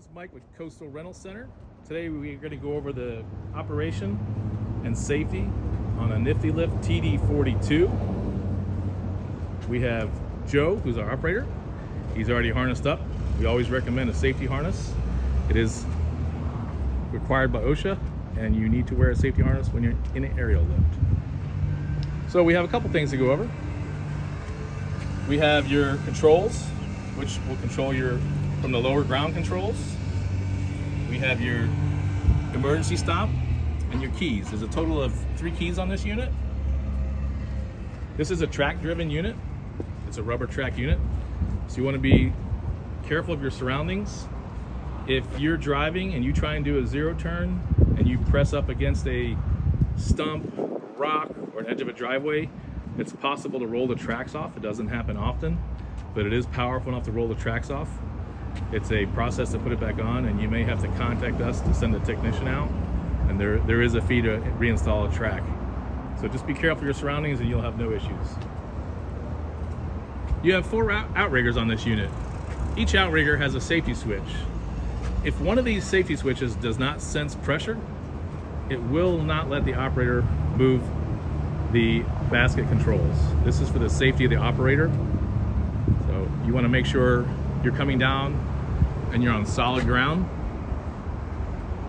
It's Mike with Coastal Rental Center. Today we're going to go over the operation and safety on a Nifty Lift TD42. We have Joe, who's our operator. He's already harnessed up. We always recommend a safety harness. It is required by OSHA, and you need to wear a safety harness when you're in an aerial lift. So we have a couple things to go over. We have your controls, which will control your from the lower ground controls. We have your emergency stop and your keys. There's a total of 3 keys on this unit. This is a track driven unit. It's a rubber track unit. So you want to be careful of your surroundings. If you're driving and you try and do a zero turn and you press up against a stump, rock, or an edge of a driveway, it's possible to roll the tracks off. It doesn't happen often, but it is powerful enough to roll the tracks off. It's a process to put it back on, and you may have to contact us to send a technician out, and there is a fee to reinstall a track. So just be careful of your surroundings and you'll have no issues. You have 4 outriggers on this unit. Each outrigger has a safety switch. If one of these safety switches does not sense pressure, it will not let the operator move the basket controls. This is for the safety of the operator. So you want to make sure you're coming down and you're on solid ground.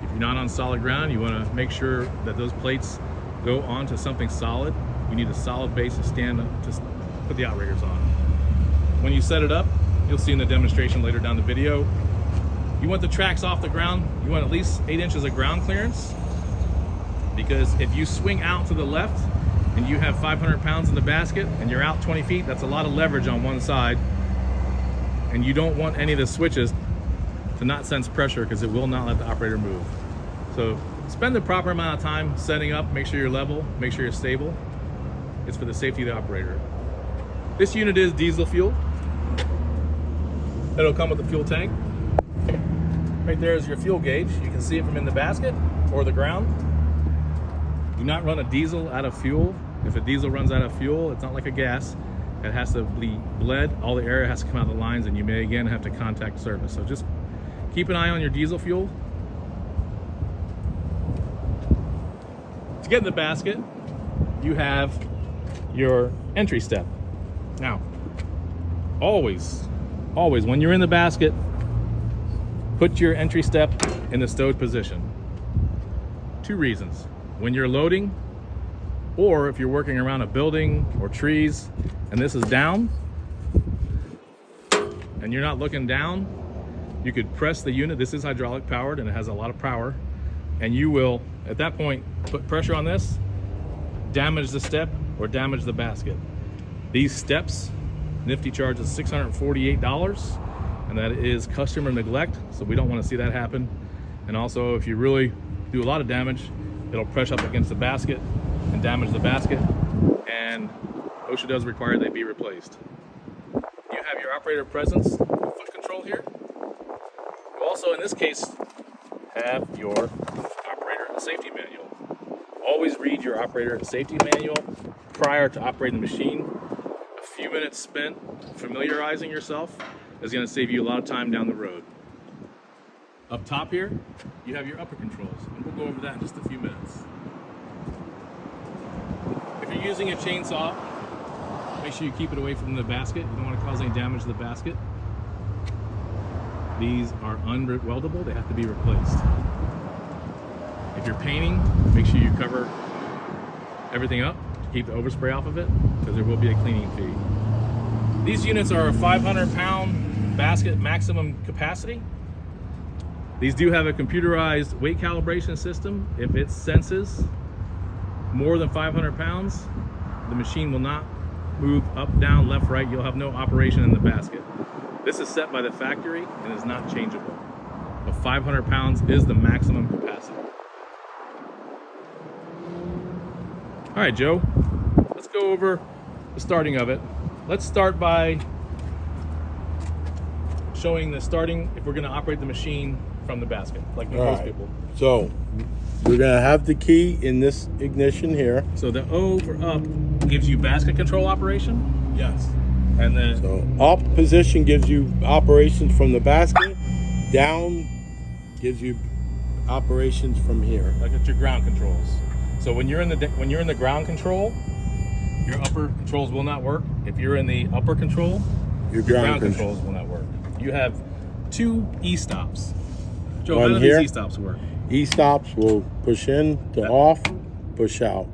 If you're not on solid ground, you want to make sure that those plates go onto something solid. You need a solid base to stand up to put the outriggers on. When you set it up, you'll see in the demonstration later down the video, you want the tracks off the ground. You want at least 8 inches of ground clearance, because if you swing out to the left and you have 500 pounds in the basket and you're out 20 feet, that's a lot of leverage on one side, and you don't want any of the switches to not sense pressure, because it will not let the operator move. So spend the proper amount of time setting up, make sure you're level, make sure you're stable. It's for the safety of the operator. This unit is diesel fuel. It'll come with a fuel tank. Right there is your fuel gauge. You can see it from in the basket or the ground. Do not run a diesel out of fuel. If a diesel runs out of fuel, it's not like a gas. It has to be bled. All the air has to come out of the lines, and you may again have to contact service. So just keep an eye on your diesel fuel. To get in the basket, you have your entry step. Now, always when you're in the basket, put your entry step in the stowed position. 2 reasons. When you're loading, or if you're working around a building or trees and this is down and you're not looking down, you could press the unit. This is hydraulic powered and it has a lot of power, and you will at that point put pressure on this, damage the step or damage the basket. These steps, Nifty charges $648, and that is customer neglect, so we don't want to see that happen. And also, if you really do a lot of damage, it'll press up against the basket and damage the basket, and OSHA does require they be replaced. You have your operator presence foot control here. You also, in this case, have your operator safety manual. Always read your operator safety manual prior to operating the machine. A few minutes spent familiarizing yourself is going to save you a lot of time down the road. Up top here, you have your upper controls, and we'll go over that in just a few minutes. If you're using a chainsaw, make sure you keep it away from the basket. You don't want to cause any damage to the basket. These are unweldable, they have to be replaced. If you're painting, make sure you cover everything up to keep the overspray off of it, because there will be a cleaning fee. These units are a 500-pound basket maximum capacity. These do have a computerized weight calibration system. If it senses more than 500 pounds, the machine will not move up, down, left, right. You'll have no operation in the basket. This is set by the factory and is not changeable. But 500 pounds is the maximum capacity. All right, Joe, let's go over the starting of it. Let's start by showing the starting if we're going to operate the machine from the basket, like most people. So we're going to have the key in this ignition here. So the O for up gives you basket control operation. Yes. And then So up position gives you operations from the basket. Down gives you operations from here. Like it's your ground controls. So when you're in the ground control, your upper controls will not work. If you're in the upper control, Your ground ground controls will not work. You have 2 e-stops. Joe, One how do here. these e-stops work? E-stops will push in to Yep. off, push out.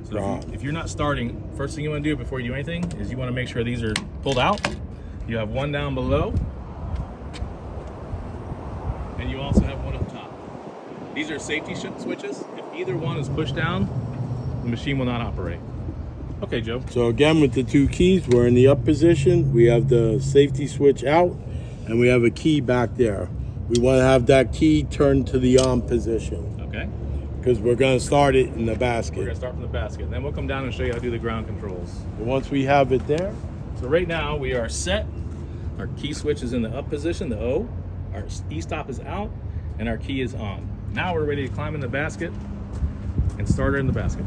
So if you're not starting, first thing you want to do before you do anything is you want to make sure these are pulled out. You have one down below, and you also have one up top. These are safety switches. If either one is pushed down, the machine will not operate. Okay, Joe. So again, with the 2 keys, we're in the up position. We have the safety switch out, and we have a key back there. We want to have that key turned to the on position Okay. because we're going to start it in the We're basket. gonna start from the basket. Then we'll come down and show you how to do the ground controls. And once we have it there, So right now we are set. Our key switch is in the up position, the O. Our e-stop is out, and our key is on. Now we're ready to climb in the basket and start her in the basket.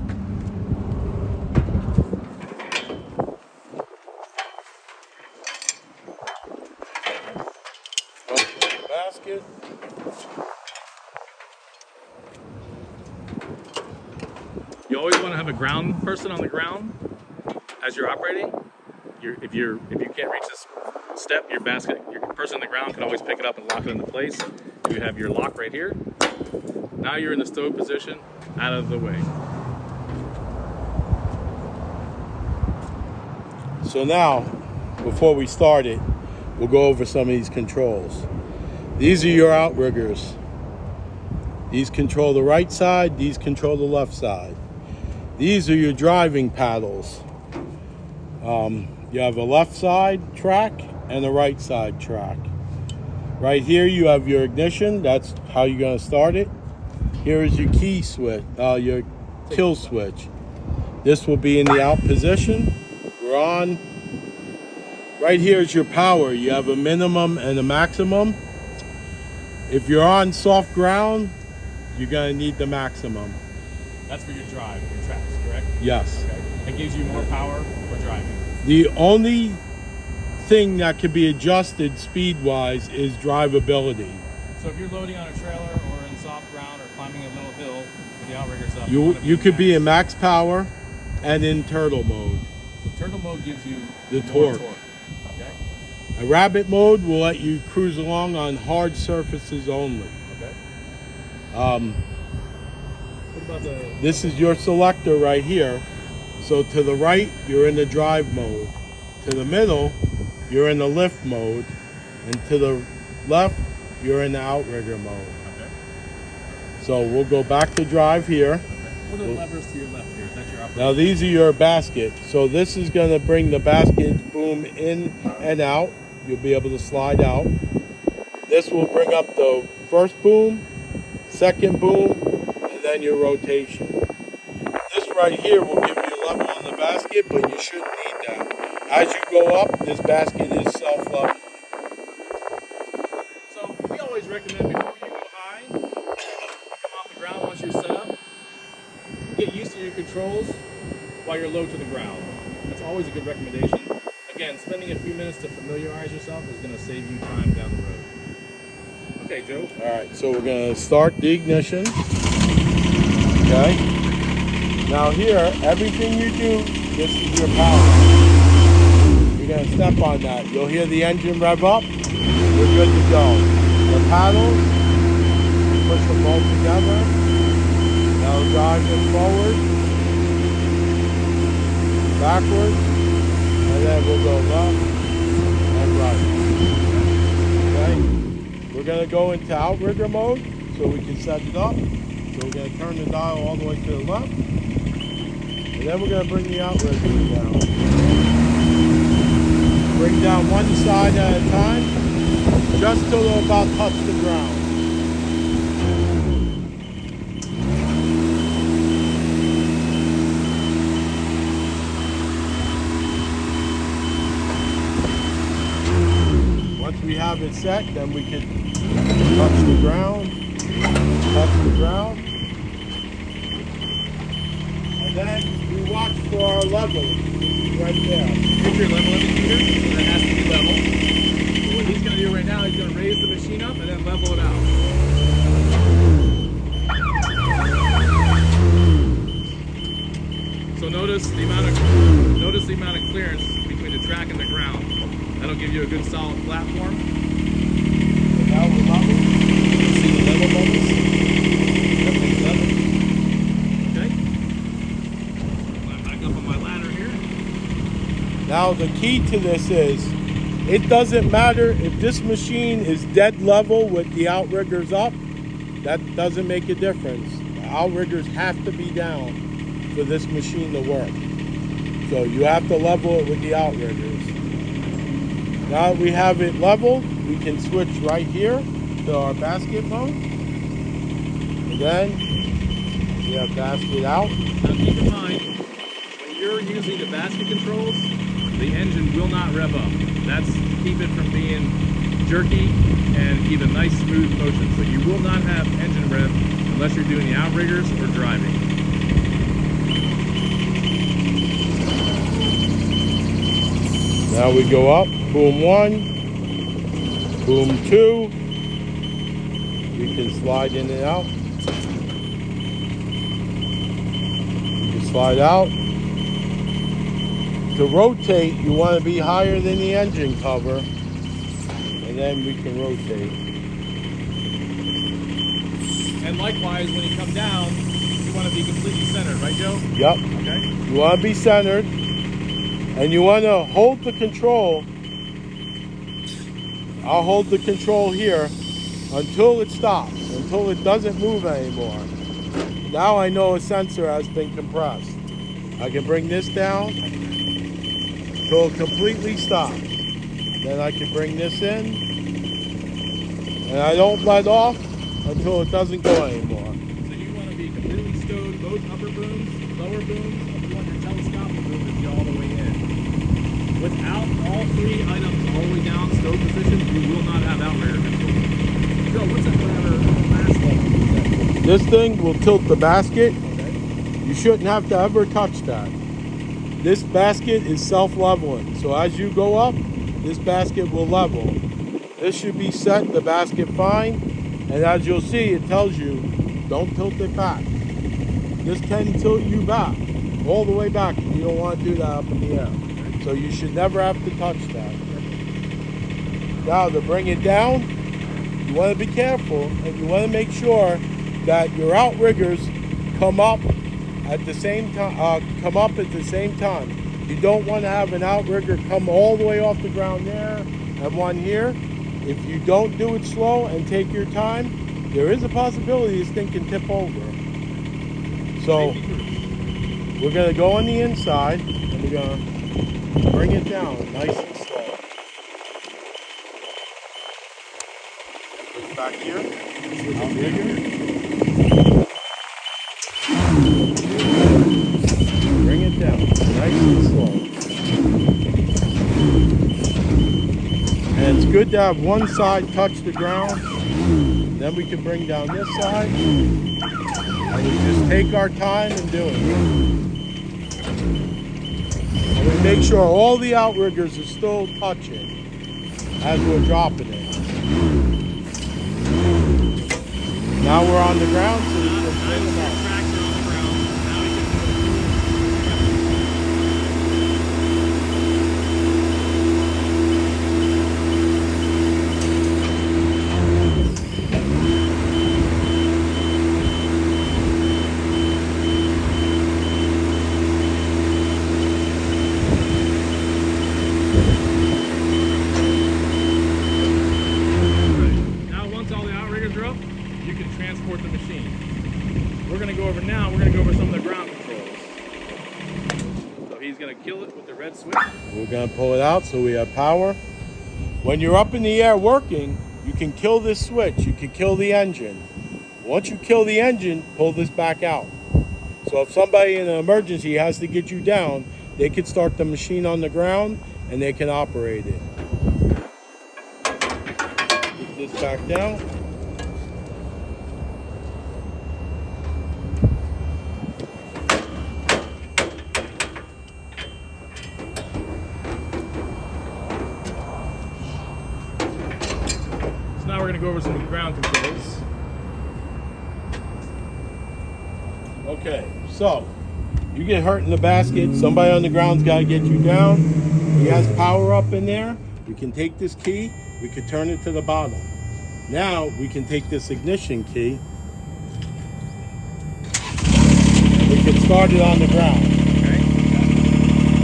basket. You always want to have a ground person on the ground as you're operating. If you can't reach this step, your person on the ground can always pick it up and lock it into place. You have your lock right here. Now you're in the stow position, out of the way. So now, before we start it, we'll go over some of these controls. These are your outriggers. These control the right side, these control the left side. These are your driving paddles. You have a left side track and a right side track. Right here you have your ignition, that's how you're gonna start it. Here is your key switch, your kill switch. This will be in the out position. We're on. Right here is your power. You have a minimum and a maximum. If you're on soft ground, you're gonna need the maximum. That's for your drive, your tracks, correct? Yes. Okay. That gives you more power for driving. The only thing that can be adjusted speed-wise is drivability. So if you're loading on a trailer or in soft ground or climbing a little hill with the outriggers up, You could be in max power and in turtle mode. So turtle mode gives you The more torque. Okay. A rabbit mode will let you cruise along on hard surfaces only. Okay. Um, What about the? This is your selector right here. So to the right, you're in the drive mode. To the middle, you're in the lift mode. And to the left, you're in the outrigger mode. Okay. So we'll go back to drive here. What are the levers to your left here? That's your operator. Now these are your basket. So this is gonna bring the basket boom in and out. You'll be able to slide out. This will bring up the first boom, second boom, and then your rotation. This right here will give you a level on the basket, but you shouldn't need that. As you go up, this basket is self-leveling. So we always recommend before you go high, you come off the ground once you're set up, get used to your controls while you're low to the ground. That's always a good recommendation. Again, spending a few minutes to familiarize yourself is going to save you time down the road. Okay, Joe. All right, so we're gonna start the ignition. Okay. Now here, everything you do, this is your power. You're gonna step on that. You'll hear the engine rev up. You're good to go. The paddles, push them both together. Now drive it forward, backwards, and then we'll go left and right. Okay? We're gonna go into outrigger mode so we can set it up. So we're gonna turn the dial all the way to the left. And then we're gonna bring the outrigger down. Bring down one side at a time, just till they're about touch the ground. Once we have it set, then we can touch the ground, and then we watch for our level right there. Here's your level indicator, so that has to be level. So what he's going to do right now, he's going to raise the machine up and then level it out. notice the amount of clearance between the track and the ground. That'll give you a good solid platform. Now we're level. You can see the level bubbles. Everything's level. Okay. I'm back up on my ladder here. Now the key to this is, it doesn't matter if this machine is dead level with the outriggers up. That doesn't make a difference. The outriggers have to be down for this machine to work. So you have to level it with the outriggers. Now that we have it leveled, we can switch right here to our basket mode. And then we have basket out. Now keep in mind, when you're using the basket controls, the engine will not rev up. That's to keep it from being jerky and keep a nice smooth motion. So you will not have engine rev unless you're doing the outriggers or driving. Now we go up, boom 1, boom 2. We can slide in and out. You can slide out. To rotate, you want to be higher than the engine cover, and then we can rotate. And likewise, when you come down, you want to be completely centered, right, Joe? Yep. Okay. You want to be centered, and you want to hold the control. I'll hold the control here until it stops, until it doesn't move anymore. Now I know a sensor has been compressed. I can bring this down until it completely stops. Then I can bring this in, and I don't let off until it doesn't go anymore. So you want to be completely stowed, both upper booms, lower booms, if you want your telescopic boom to be all the way in. Without all three items all the way down, stowed position, you will not have outrigger control. Joe, what's that ladder last level? This thing will tilt the basket. Okay. You shouldn't have to ever touch that. This basket is self-leveling, so as you go up, this basket will level. This should be set the basket fine, and as you'll see, it tells you, don't tilt it back. This can tilt you back, all the way back, if you don't want to do that up in the air. So you should never have to touch that. Now to bring it down, you want to be careful, and you want to make sure that your outriggers come up at the same time. You don't want to have an outrigger come all the way off the ground there and one here. If you don't do it slow and take your time, there is a possibility this thing can tip over. So we're going to go on the inside and we're going to bring it down nice and slow. Push back here. Outrigger. Bring it down, nice and slow. And it's good to have one side touch the ground. Then we can bring down this side. And we just take our time and do it. And we make sure all the outriggers are still touching as we're dropping it. Now we're on the ground, so we can bring them up. Transport the machine. We're going to go over now, we're going to go over some of the ground controls. So he's going to kill it with the red switch. We're going to pull it out so we have power. When you're up in the air working, you can kill this switch, you can kill the engine. Once you kill the engine, pull this back out. So if somebody in an emergency has to get you down, they can start the machine on the ground and they can operate it. Put this back down. Now we're going to go over some ground controls. Okay, so You get hurt in the basket, somebody on the ground's got to get you down. He has power up in there. We can take this key, we could turn it to the bottom. Now we can take this ignition key, and we can start it on the ground. Okay.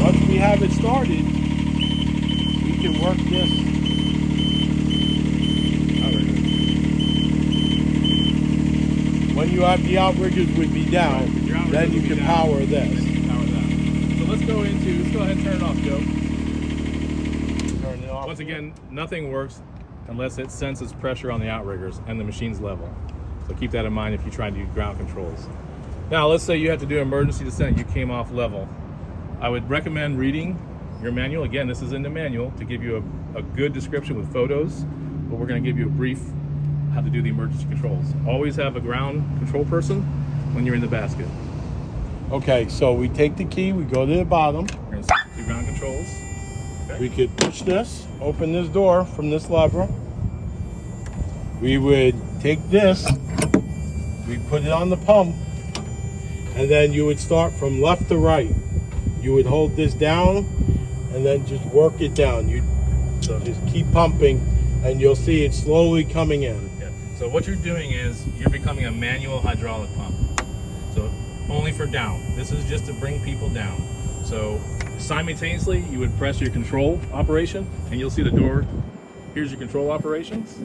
Once we have it started, we can work this. When you have the outriggers would be down, then you can power this. Power that. So let's go ahead and turn it off, Joe. Turn it off. Once again, nothing works unless it senses pressure on the outriggers and the machine's level. So keep that in mind if you try to do ground controls. Now, let's say you have to do emergency descent, you came off level. I would recommend reading your manual. Again, this is in the manual to give you a good description with photos, but we're going to give you a brief how to do the emergency controls. Always have a ground control person when you're in the basket. Okay, so we take the key, we go to the bottom. We're going to do ground controls. Okay. We could push this, open this door from this lever. We would take this, we put it on the pump, and then you would start from left to right. You would hold this down and then just work it down. You just keep pumping and you'll see it slowly coming in. Yeah. So what you're doing is you're becoming a manual hydraulic pump. So only for down. This is just to bring people down. So simultaneously you would press your control operation and you'll see the door. Here's your control operations.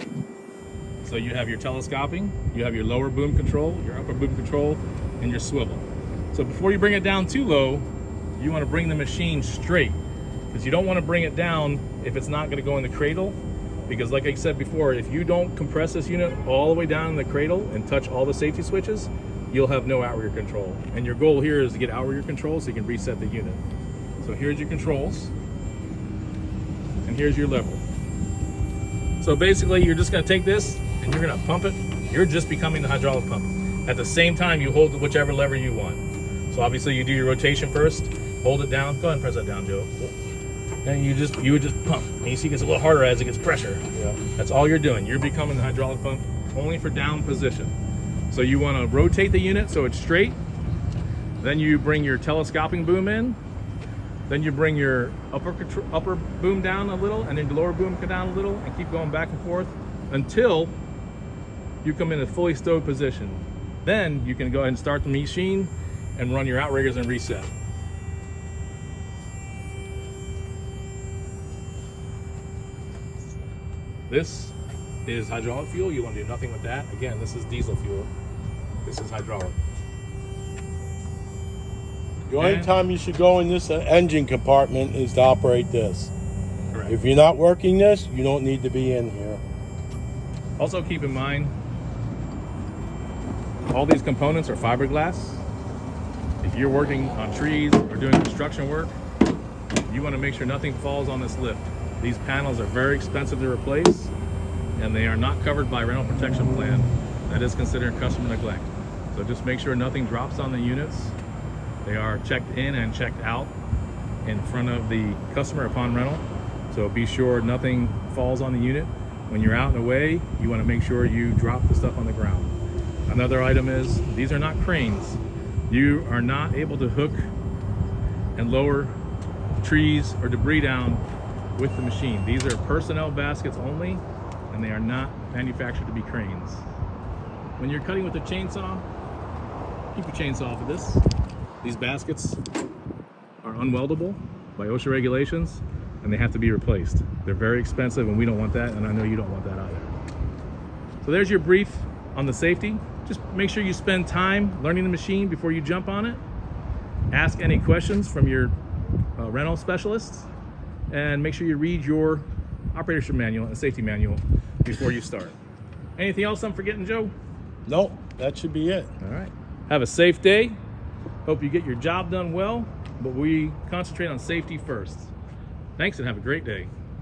So you have your telescoping, you have your lower boom control, your upper boom control, and your swivel. So before you bring it down too low, you want to bring the machine straight, because you don't want to bring it down if it's not going to go in the cradle, because like I said before, if you don't compress this unit all the way down in the cradle and touch all the safety switches, you'll have no outrigger control. And your goal here is to get outrigger control so you can reset the unit. So here's your controls, and here's your level. So basically you're just going to take this and you're going to pump it. You're just becoming the hydraulic pump. At the same time, you hold whichever lever you want. So obviously you do your rotation first, hold it down. Go ahead and press that down, Joe. And you would just pump. And you see it gets a little harder as it gets pressure. Yeah. That's all you're doing. You're becoming the hydraulic pump only for down position. So you want to rotate the unit so it's straight. Then you bring your telescoping boom in. Then you bring your upper boom down a little, and then the lower boom come down a little, and keep going back and forth until you come in a fully stowed position. Then you can go ahead and start the machine and run your outriggers and reset. This is hydraulic fuel. You want to do nothing with that. Again, this is diesel fuel. This is hydraulic. The only time you should go in this engine compartment is to operate this. Correct. If you're not working this, you don't need to be in here. Also keep in mind, all these components are fiberglass. If you're working on trees or doing construction work, you want to make sure nothing falls on this lift. These panels are very expensive to replace, and they are not covered by rental protection plan. That is considered customer neglect. So just make sure nothing drops on the units. They are checked in and checked out in front of the customer upon rental. So be sure nothing falls on the unit. When you're out and away, you want to make sure you drop the stuff on the ground. Another item is, these are not cranes. You are not able to hook and lower trees or debris down with the machine. These are personnel baskets only, and they are not manufactured to be cranes. When you're cutting with a chainsaw, keep your chainsaw off of this. These baskets are unweldable by OSHA regulations, and they have to be replaced. They're very expensive, and we don't want that, and I know you don't want that either. So there's your brief on the safety. Just make sure you spend time learning the machine before you jump on it. Ask any questions from your rental specialists, and make sure you read your operatorship manual and safety manual before you start. Anything else I'm forgetting, Joe? Nope, that should be it. All right. Have a safe day. Hope you get your job done well, but we concentrate on safety first. Thanks and have a great day.